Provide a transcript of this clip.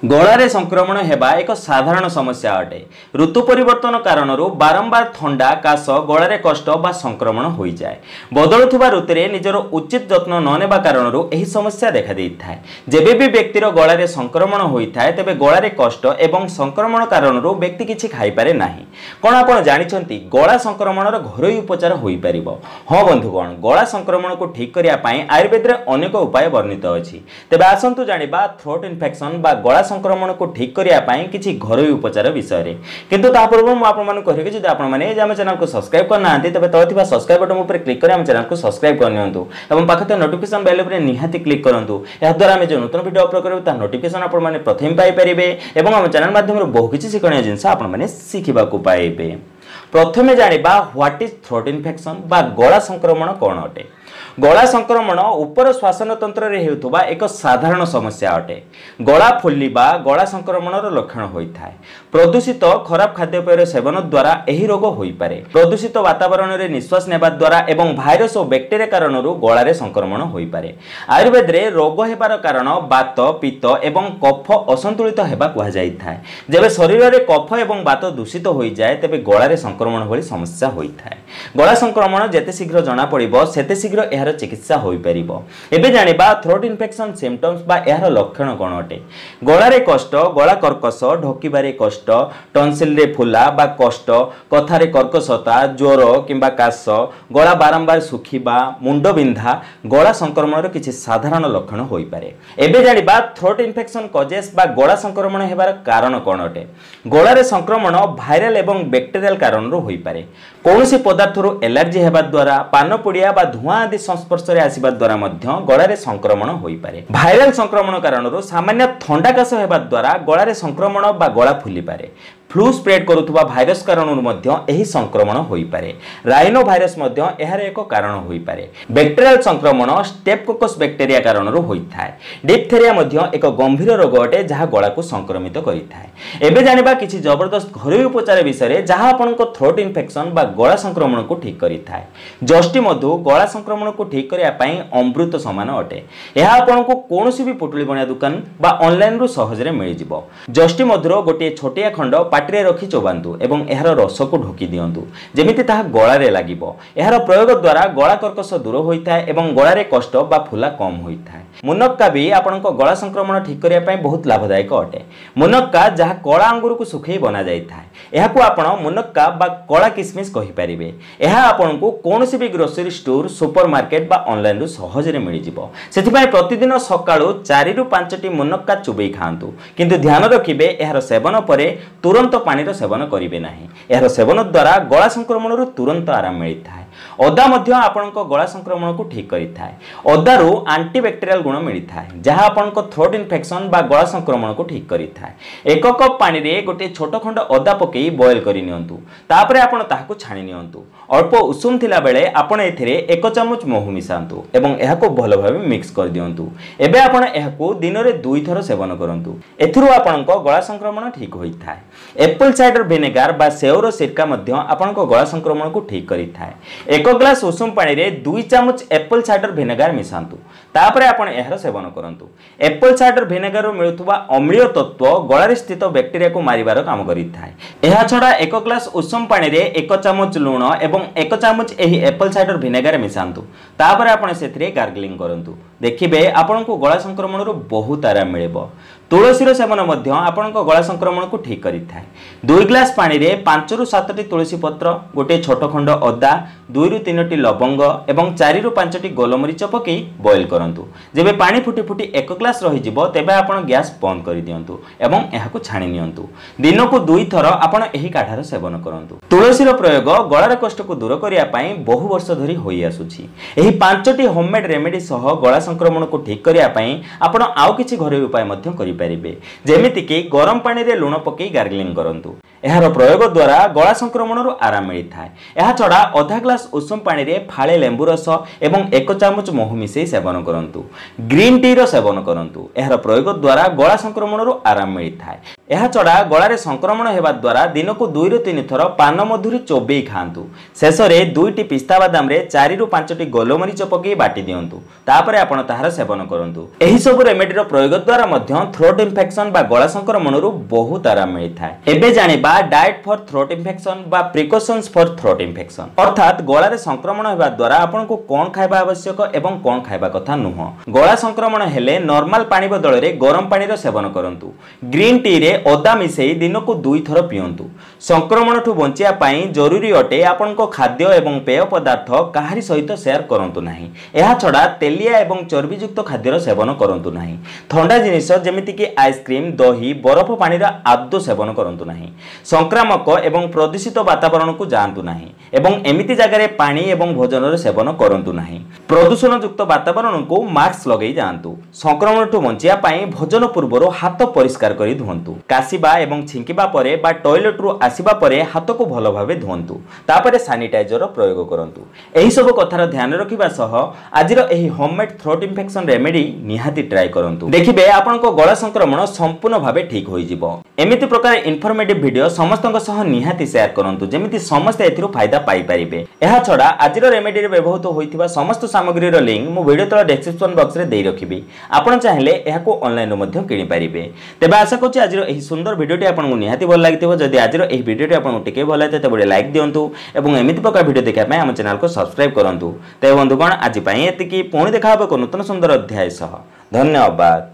गलारे संक्रमण हेबा एक साधारण समस्या अटे। ऋतु परिवर्तन कारण बारंबार थंडा काश गलारे कष्ट बा संक्रमण हो जाए। बदलुवा ऋतु में निजर उचित जत्न न नेबा कारण यही समस्या देखा देइथाय। जेबे भी व्यक्तिर गलारे संक्रमण होइथाय तेबे गलारे कष्ट एवं संक्रमण कारण व्यक्ति किछि खाई पारे नाही। कोन आपण जानिछंती गला संक्रमणर घरोई उपचार होई परिबो? हां बंधुगण, गला संक्रमण को ठीक करिया पई आयुर्वेद रे अनेक उपाय वर्णित अछि। तेबे आसंतु जानिबा थ्रोट इन्फेक्शन बा गला संक्रमण को ठीक करिया पई किछि घरोई उपचार विषय रे। किंतु ता पूर्व मु आपण माने कहि कि जदि आपण माने जे हम चैनल को सब्सक्राइब करना आंती तबे तथिबा सब्सक्राइब बटन ऊपर क्लिक करि हम चैनल को सब्सक्राइब करनियंतु एवं पाखते नोटिफिकेशन बेल ऊपर निहाती क्लिक करंतु। या द्वारा हम जे नूतन वीडियो अपलोड करबो ता नोटिफिकेशन आपण माने प्रथम पाई परिबे एवं हम चैनल माध्यम रे बहु किछि शिखणीय जिंस आपण माने शिखिबा को पाइबे। प्रथमे जानिबा व्हाट इज थ्रोट इन्फेक्शन बा गला संक्रमण कोन अटे। गला संक्रमण उपर श्वासन तंत्र रे हेउतबा एक साधारण समस्या अटे। गला फुलिबा गला संक्रमणर लक्षण होइथाय। प्रदूषित खराब खाद्यपेय सेवन द्वारा एही रोग होई पारे। प्रदूषित वातावरण रे निश्वास नेबा द्वारा एवं भाइरस और बैक्टीरिया कारणरू गलारे संक्रमण होई पारे। आयुर्वेद रे रोग हेबार कारण वात पित्त एवं कफ असंतुलित हेबा कुहा जाइथाय। जेबे शरीर रे कफ एवं वात दूषित होई जाय तेबे गलारे संक्रमण भली समस्या होइथाय। गला संक्रमण जेते शीघ्र जना पड़िबो सेते शीघ्र एहार चिकित्सा होई परिबो। एबे जानिबा थ्रोट इन्फेक्शन सिम्पटम्स बा एहार लक्षण कोन अटे। गलारे कष्ट, गला कर्कश, ढोकिबारे कष्ट, टन्सिल रे फुला बा कष्ट, कथारे कर्कशता, ज्वर किंबा काश, गला बारंबार सुखिबा, मुंड बिंधा गला संक्रमणर किछि साधारण लक्षण होई पारे। एबे जानिबा थ्रोट इन्फेक्शन कजेस बा गला संक्रमण हेबार कारण कोन अटे। गलारे संक्रमण भाइरल एवं बैक्टीरियल कारणरू होई पारे। कोनोसी पदार्थरू एलर्जी हेबा द्वारा, पान पुड़िया बा धुआं आदि संस्पर्श रे आसीबा द्वारा मध्य गलारे संक्रमण होई पारे। भाइरल संक्रमण कारणरू सामान्य थंडा काश हेबा द्वारा गलारे संक्रमण बा गला फुली पारे। फ्लू स्प्रेड करुवा भाइरस कारणरू मध्य एही संक्रमण होई पारे। राइनो भाइरस मध्य एहार एक कारण होई पारे। बैक्टीरियल संक्रमण स्टेप्टोकोकस बैक्टीरिया कारणरू होइथाय। डिप्थेरिया मध्य एक गंभीर रोग अटे जहा गला को संक्रमित करिथाय। एबे जानिबा किछि जबरदस्त घरोई उपचार विषय रे जहा आपनको थ्रोट इन्फेक्शन बा गला संक्रमण को ठीक करिथाय। जस्टी मधु गला संक्रमण को ठीक करिया पई अमृत समान अटे। एहा आपनको कोनोसी भी पुटुली बणिया दुकान बा ऑनलाइन रु सहज रे मिलि जिवो। जस्टी मधुर गोटे छोटिया खंड पाटिरे रखी चोबांतु एवं एहार रस को ढोकी दियंतु जेमिति ताहा गलारे लागिबो। एहार प्रयोग द्वारा गला कर्कश दूर होइथाय एवं गलारे कष्ट बा फुला कम होइथाय। मुनक्का भी आपनको गला संक्रमण ठीक करिया पई बहुत लाभदायक अटे। मुनक्का जहा कळा अंगूर को सुखई बना जाइथाय। एहाकु आपण मुनक्का बा कळा किसमिस कहि परिबे। एहा आपनको कोनोसी भी ग्रोसरी स्टोर, सुपरमार्केट बा ऑनलाइन रु सहज रे मिलि जिवो। सेथिबाई प्रतिदिन सकाळु 4 रु 5 टी मुनक्का चुबई खांतु। किंतु ध्यान रखिबे एहार सेवन परे तुरंत पानी सेवन करिवे नाही। एहार सेवन द्वारा गला संक्रमण रु तुरंत आराम मिलिथाय। अदा मध्य आपनको गला संक्रमण को ठीक करिथाय। अदारु एंटीबैक्टीरियल गुण मिलिथाय जहा आपनको थ्रोट इन्फेक्शन बा गला संक्रमण को ठीक करिथाय। 1 कप पानी रे गोटे छोट खंड अदा पकेई बॉयल करि नियंतु। तापरे आपण ताहाकु छाणी नियंतु। अल्प उषुम थिला बेले आपण एथिरे 1 चमच महू मिसांतु एवं एहाको भलो भाबे मिक्स कर दियंतु। एबे आपण एहाकु दिन रे 2 थर सेवन करंतु। एथिरु आपनको गला संक्रमण ठीक होइथाय। एप्पल साइडर विनेगार बा सेओर सिरका मध्य आपनको गला संक्रमण को ठीक करिथाय। 1 ग्लास उषुम पानी रे 2 चमच एप्पल साइडर विनेगार मिसांतु। तापरे आपण एहार सेवन करंतु। एप्पल साइडर विनेगार रो मिलुथुवा अम्लीय तत्व गलारे स्थित बैक्टीरिया को मारिबार काम करिथाय। एहा छडा 1 ग्लास उषुम पानी रे 1 चमच लूण एवं 1 चमच एही एप्पल साइडर विनेगार मिसांतु। तापरे आपण सेथिरे गार्गलिंग करंतु। देखिबे आपनको गला संक्रमण रो बहुत आराम मिलेबो। तुलसी सेवन मध्य आपनको गला संक्रमण को ठीक करिथाय। 2 ग्लास पानी रे 5 रु 7 टी तुलसी पत्र, गोटे छोट खंड अदा, 2 रु 3 टी लवंग एवं 4 रु 5 टी गोलमरीच पकई बॉयल करंतु। जेबे पानी फुटी फुटी 1 ग्लास रहि जिवो तेबे आपण गैस बंद करि दियंतु एवं एहाकु छाणी नियंतु। दिनकु 2 थर आपण एही काढार सेवन करंतु। तुलसी रो प्रयोग गलार कष्ट को दूर करिया पई बहु वर्ष धरि होई आसुछि। एही 5 टी होममेड रेमेडी सह गला संक्रमण को ठीक करिया पई आपण आउ किछि घरोई उपाय मध्य करि परिबे। जेमिति कि गरम पानी रे लूण पकई गार्गलिंग करंतु। एहार प्रयोग द्वारा गला संक्रमण आराम मिलता है। यह छड़ा अधा ग्लास उषुम पानी रे फाळे लेंबू रस एवं 1 चामच महू मिसई सेवन करंतु। ग्रीन टी रो सेवन करंतु। एहार प्रयोग द्वारा गला संक्रमण आराम मिलता है। यह छड़ा गलारे संक्रमण हेबा द्वारा दिन को 2 ରୁ 3 थर पान मधुरी चोबई खांतु। शेष में 2टी पिस्ता बादाम रे 4 ରୁ 5टी गोलमरीच पकई बाटी दियंतु। तापरे आपण ताहार सेवन करंतु। एही सब रेमेडी रो प्रयोग द्वारा मध्य थ्रोट इन्फेक्शन बा गला संक्रमण बहुत आराम मिलता है। एबे जानिबा डाइट फॉर थ्रोट इन्फेक्शन बा प्रिकॉशंस फॉर थ्रोट इन्फेक्शन अर्थात गलारे संक्रमण हेबा द्वारा आपण को कोन खाइबा आवश्यक एवं कोन खाइबा कथा नुह। गला संक्रमण हेले नॉर्मल पानी बदल रे गरम पानी रो सेवन करंतु। ग्रीन टी रे अदा मिसई दिन को 2 थर पियंतु। संक्रमण ठु बंचिया पई जरूरी अटे आपण को खाद्य एवं पेय पदार्थ काहारी सहित शेयर करंतु नाही। एहा छडा तेलिया एवं चर्बीयुक्त खाद्यर सेवन करंतु नाही। ठंडा जिनिस जेमिति कि आइसक्रीम दही बरफ पानी रा आदो सेवन करंतु नाही। संक्रामक एवं प्रदूषित वातावरण को जानतु नाही एवं एमिति जगह पानी एवं भोजन रे सेवन करंतु नाही। प्रदूषण युक्त वातावरण को मास्क लगेई जानतु। संक्रमण ठु बंचिया पई भोजन पूर्व हाथ परिष्कार करी धुंतु। कासिबा एवं छिंकिबा परे बा टॉयलेट रु आसीबा परे हाथ को भलो भाबे धुंतु। तापरे सैनिटाइजर प्रयोग करंतु। एही सब कथार ध्यान रखिबा सह आजिर एही होममेड थ्रोट इन्फेक्शन रेमेडी निहाती ट्राई करंतु। देखिबे आपनको गला संक्रमण संपूर्ण भाबे ठीक होई जिवो। एमिति प्रकार इन्फॉर्मेटिव वीडियो समस्तक सह निहाती शेयर करंतु जेमिति समस्त एथिरु फायदा पाई परिबे। एहा छडा आजिर रेमेडी रे व्यवहृत होइथिबा समस्त सामग्री रो लिंक मु वीडियो तळ डिस्क्रिप्शन बॉक्स रे देई रखिबी। आपण चाहिले एहाको ऑनलाइन रो मध्य किनि परिबे। तेबे आशा करछि आजिर एही सुंदर वीडियोटी आपनको निहाती भल लागिथिबो। जदि आजिर एही वीडियोटी आपनको टिके भल लागते तबे लाइक दियंतु एवं एमिति प्रकार वीडियो देखा पय हम चैनल को सब्सक्राइब करंतु। ते बंधुगण आज पय एतिकी पुणी देखा হবে नूतन सुंदर अध्याय सह। धन्यवाद।